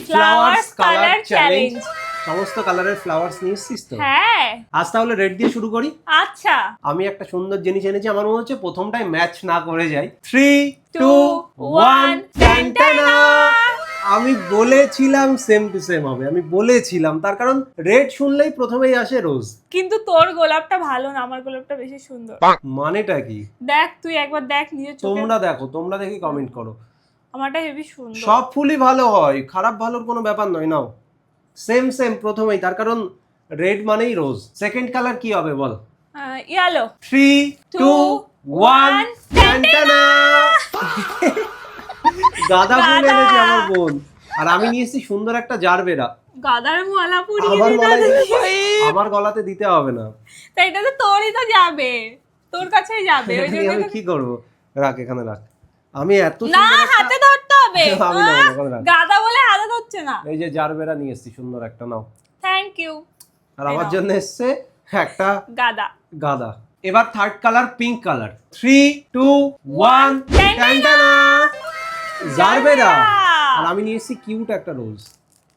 Flowers colour challenge. সমস্ত কালারের flowers নিয়ে এসেছিস তো? হ্যাঁ। আজ তাহলে রেড দিয়ে শুরু করি। আচ্ছা। আমি একটা সুন্দর জিনিস এনেছি, আমার মনে হচ্ছে প্রথমটাই ম্যাচ না করে যাই। 3 2 1 টানটানা। আমি বলেছিলাম সেম টু সেম হবে, আমি বলেছিলাম, তার কারণ রেড শুনলেই প্রথমেই আসে রোজ। কিন্তু তোর গোলাপটা ভালো না, আমার গোলাপটা বেশি সুন্দর। মানেটা কি? দেখ তুই একবার দেখ নিজের চোখে। তোমরা দেখো, তোমরা দেখি কমেন্ট করো। আমারটা হেভি সুন্দর। সব ফুলই ভালো হয়, খারাপ ভালোর কোনো ব্যাপার নয়। নাও সেম সেম প্রথমেই, তার কারণ রেড মানেই রোজ। সেকেন্ড কালার কি হবে বল? ইয়েলো। 3 2 1 টানটানা। গাঁদা ফুল এনেছে আমার বোন, আর আমি নিয়ে এসেছি সুন্দর একটা জারবেরা। গাদার মালা পুরিয়ে আমার দে গলায় দাদা। আমার গলাতে দিতে হবে না। তো এটা তো তোরই তো যাবে, তোর কাছেই যাবে। ওই জন্য আমি কি করব? রাখ, এখানে রাখ। আমি এত না, সুন্দর একটা- হাতে ধরতে হবে। আমি নেবো না, ওখানে রাখ। গাদা বলে হাতে ধরছে না। এই যে জারবেরা নিয়ে এসেছি সুন্দর একটা, নাও। Thank you. আর আমার জন্য এসছে একটা গাদা। গাদা। এবার থার্ড কালার পিঙ্ক কালার। 3 2 1 টানটানা। জারবেরা। আর আমি নিয়ে এসেছি কিউট একটা রোজ।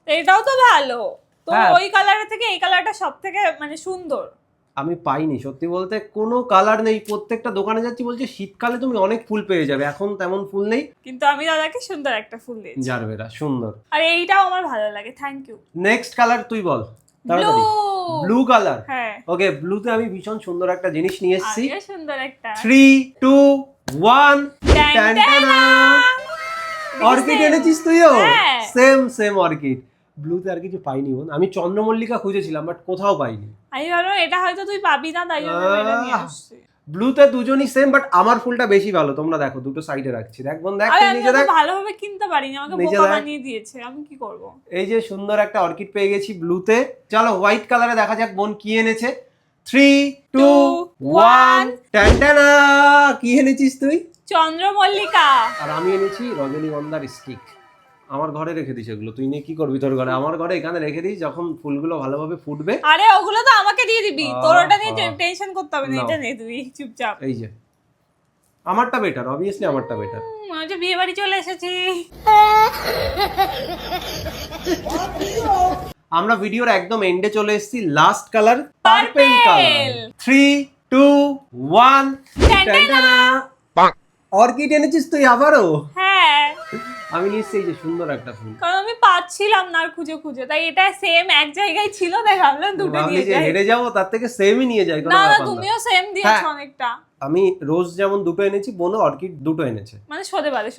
এটাও তো ভালো। তো হ্যাঁ। ওই কালারের থেকে এই কালারটা সবথেকে মানে সুন্দর। আমি পাইনি, সত্যি বলতে কোনো কালার নেই। প্রত্যেকটা দোকানে যাচ্ছি, বলছে শীতকালে তুমি অনেক ফুল পেয়ে যাবে, এখন তেমন ফুল নেই। কিন্তু আমি দাদাকে সুন্দর একটা ফুল দিয়েছি। জারবেরা সুন্দর। আর এইটাও আমার ভালো লাগে। Thank you. নেক্সট কালার তুই বল। ব্লু। Blue colour. হ্যাঁ। ওকে, ব্লুতে আমি ভীষণ সুন্দর একটা জিনিস নিয়ে এসেছি। আমিও সুন্দর একটা। 3 2 1 টানটানা। টানটানা। অর্কিড এনেছিস তুইও? হ্যাঁ। Same same orchid. ব্লুতে আর কিছু পাইনি বোন, আমি চন্দ্রমল্লিকা খুঁজেছিলাম বাট কোথাও পাইনি। আমি ভাবলাম এটা হয়তো তুই পাবি না, তাই জন্য আমি এটা নিয়ে আসছি। ব্লুতে দুজনই সেম, বাট আমার ফুলটা বেশি ভালো। তোমরা দেখো, দুটো সাইডে রাখছি। দেখ বোন, দেখ আরে তুই আমি নিজে তো দেখ। ভালোভাবে কিনতে পারিনি, আমাকে নিজে বোকা দেখ। বানিয়ে দিয়েছে। আমি কি করব? এই যে সুন্দর একটা অর্কিড পেয়ে গেছি ব্লুতে। চলো হোয়াইট কালারে দেখা যাক বোন কি এনেছে। 3 2 1 টানটানা। কি এনেছিস তুই? চন্দ্রমল্লিকা। আর আমি এনেছি রজনীগন্ধার স্টিক। আমার ঘরে রেখে দিস এগুলো। তুই নিয়ে কি করবি তোর ঘরে? আমার ঘরে এখানে রেখে দিস, যখন ফুলগুলো ভালোভাবে ফুটবে। আরে ওগুলো তো আমাকে দিয়ে দিবি, তোর ওটা নিয়ে আহা। টেনশন করতে হবে না। নাও। এটা নে তুই চুপচাপ। এই যে আমারটা বেটার, অবভিয়াসলি আমারটা বেটার। মনে হচ্ছে বিয়ে বাড়ি চলে এসেছি। আমরা ভিডিওর একদম এন্ডে চলে এসেছি। Last colour purple colour. 3 2 1 টানটানা। অর্কিড এনেছিস তুই আবারও? হ্যাঁ, আমি নিশ্চয়ই এই যে সুন্দর একটা ফুল। কারণ আমি পাচ্ছিলাম না আর খুঁজে খুঁজে, তাই এটা সেম এক জায়গায় ছিল, তাই ভাবলাম দুটো ভাবলি নিয়ে যে যাই। হেরে যাবো, তার থেকে সেমই নিয়ে যাই, কোনো না না, ব্যাপার না। তুমিও সেম দিয়েছো হ্যাঁ। অনেকটা। আমি রোজ যেমন দুটো এনেছি, বোনও অর্কিড দুটো এনেছে। মানে সদে বাদে।